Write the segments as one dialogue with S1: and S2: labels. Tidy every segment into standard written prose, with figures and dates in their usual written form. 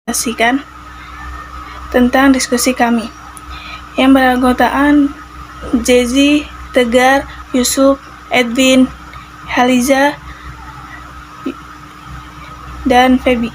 S1: Saksikan tentang diskusi kami yang beranggotakan Jezi, Tegar, Yusuf, Edwin, Haliza, dan Feby.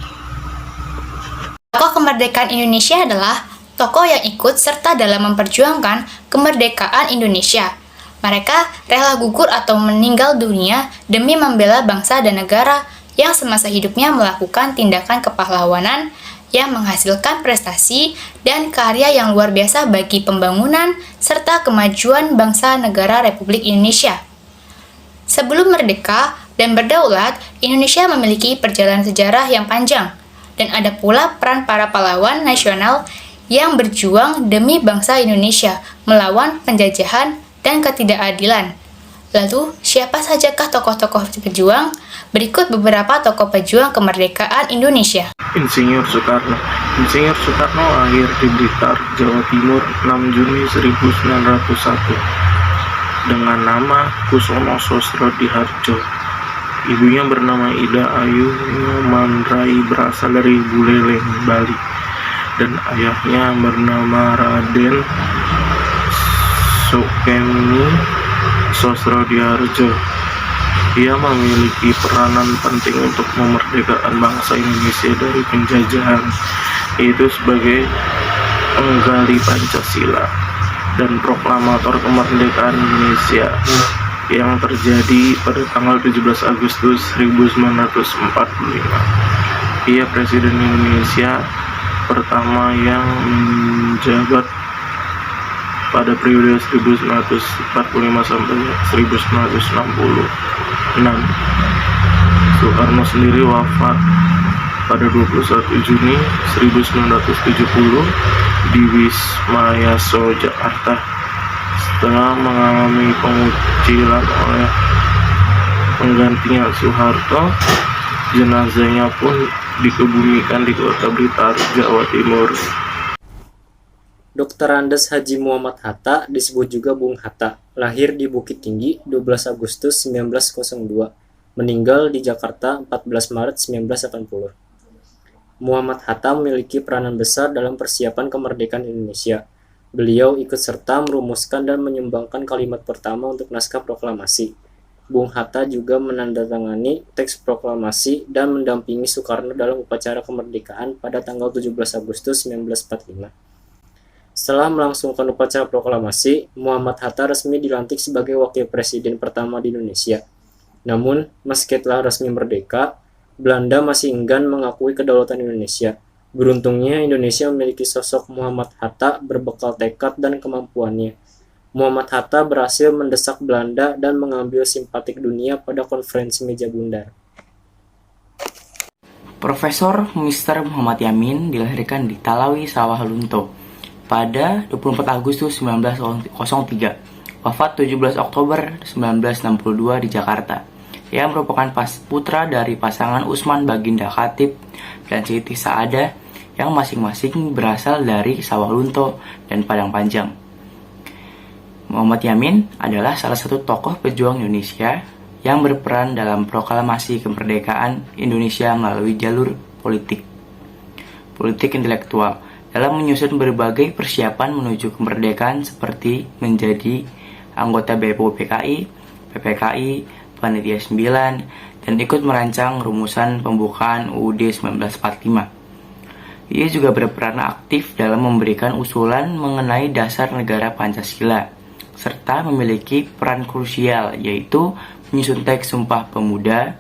S2: Tokoh kemerdekaan Indonesia adalah tokoh yang ikut serta dalam memperjuangkan kemerdekaan Indonesia. Mereka rela gugur atau meninggal dunia demi membela bangsa dan negara yang semasa hidupnya melakukan tindakan kepahlawanan yang menghasilkan prestasi dan karya yang luar biasa bagi pembangunan serta kemajuan bangsa negara Republik Indonesia. Sebelum merdeka dan berdaulat, Indonesia memiliki perjalanan sejarah yang panjang, dan ada pula peran para pahlawan nasional yang berjuang demi bangsa Indonesia melawan penjajahan dan ketidakadilan. Lalu, siapa sajakah tokoh-tokoh pejuang? Berikut beberapa tokoh pejuang kemerdekaan Indonesia.
S3: Insinyur Soekarno. Insinyur Soekarno lahir di Blitar, Jawa Timur 6 Juni 1901 dengan nama Kusono Sosrodihardjo. Ibunya bernama Ida Ayu Nyomanrai, berasal dari Buleleng, Bali, dan ayahnya bernama Raden Sukemni Sosrodihardjo. Ia memiliki peranan penting untuk memerdekakan bangsa Indonesia dari penjajahan, yaitu sebagai penggali Pancasila dan proklamator kemerdekaan Indonesia yang terjadi pada tanggal 17 Agustus 1945. Ia Presiden Indonesia pertama yang menjabat pada periode 1945 sampai 1966. Soekarno sendiri wafat pada 21 Juni 1970 di Wisma Yaso, Jakarta, setelah mengalami pengucilan oleh penggantinya Soeharto. Jenazahnya pun dikebumikan di kota Blitar, Jawa Timur.
S4: Dr. Andes Haji Muhammad Hatta, disebut juga Bung Hatta, lahir di Bukit Tinggi 12 Agustus 1902, meninggal di Jakarta 14 Maret 1980. Muhammad Hatta memiliki peranan besar dalam persiapan kemerdekaan Indonesia. Beliau ikut serta merumuskan dan menyumbangkan kalimat pertama untuk naskah proklamasi. Bung Hatta juga menandatangani teks proklamasi dan mendampingi Soekarno dalam upacara kemerdekaan pada tanggal 17 Agustus 1945. Setelah melangsungkan upacara proklamasi, Muhammad Hatta resmi dilantik sebagai wakil presiden pertama di Indonesia. Namun, meski telah resmi merdeka, Belanda masih enggan mengakui kedaulatan Indonesia. Beruntungnya, Indonesia memiliki sosok Muhammad Hatta berbekal tekad dan kemampuannya. Muhammad Hatta berhasil mendesak Belanda dan mengambil simpatik dunia pada konferensi meja bundar.
S5: Profesor Mr. Muhammad Yamin dilahirkan di Talawi, Sawah Lunto pada 24 Agustus 1903, wafat 17 Oktober 1962 di Jakarta. Ia merupakan putra dari pasangan Usman Baginda Khatib dan Siti Saadah yang masing-masing berasal dari Sawah Lunto dan Padang Panjang. Muhammad Yamin adalah salah satu tokoh pejuang Indonesia yang berperan dalam proklamasi kemerdekaan Indonesia melalui jalur politik intelektual, dalam menyusun berbagai persiapan menuju kemerdekaan seperti menjadi anggota BPU PKI, PPKI, Panitia 9, dan ikut merancang rumusan pembukaan UUD 1945. Ia juga berperan aktif dalam memberikan usulan mengenai dasar negara Pancasila, serta memiliki peran krusial yaitu menyusun teks Sumpah Pemuda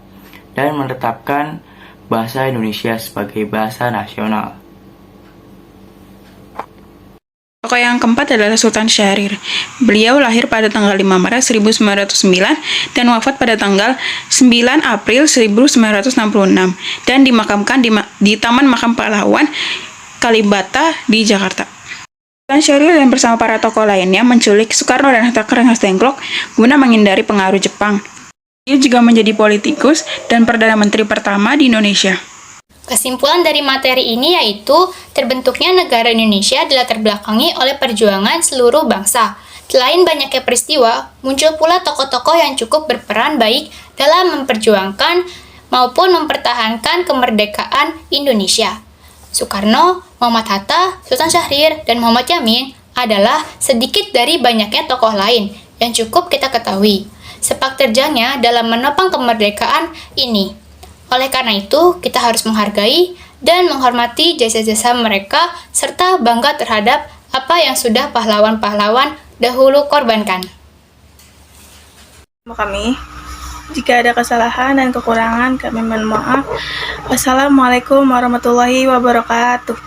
S5: dan menetapkan bahasa Indonesia sebagai bahasa nasional.
S1: Tokoh yang keempat adalah Sultan Syahrir. Beliau lahir pada tanggal 5 Maret 1909 dan wafat pada tanggal 9 April 1966 dan dimakamkan di Taman Makam Pahlawan Kalibata di Jakarta. Sultan Syahrir dan bersama para tokoh lainnya menculik Soekarno dan Hatta ke Rengas Dengklok guna menghindari pengaruh Jepang. Ia juga menjadi politikus dan Perdana Menteri pertama di Indonesia.
S2: Kesimpulan dari materi ini yaitu terbentuknya negara Indonesia dilatar belakangi oleh perjuangan seluruh bangsa. Selain banyaknya peristiwa, muncul pula tokoh-tokoh yang cukup berperan baik dalam memperjuangkan maupun mempertahankan kemerdekaan Indonesia. Soekarno, Muhammad Hatta, Sultan Syahrir, dan Muhammad Yamin adalah sedikit dari banyaknya tokoh lain yang cukup kita ketahui sepak terjangnya dalam menopang kemerdekaan ini. Oleh karena itu, kita harus menghargai dan menghormati jasa-jasa mereka serta bangga terhadap apa yang sudah pahlawan-pahlawan dahulu korbankan.
S6: Kami, jika ada kesalahan dan kekurangan, kami mohon maaf. Wassalamualaikum warahmatullahi wabarakatuh.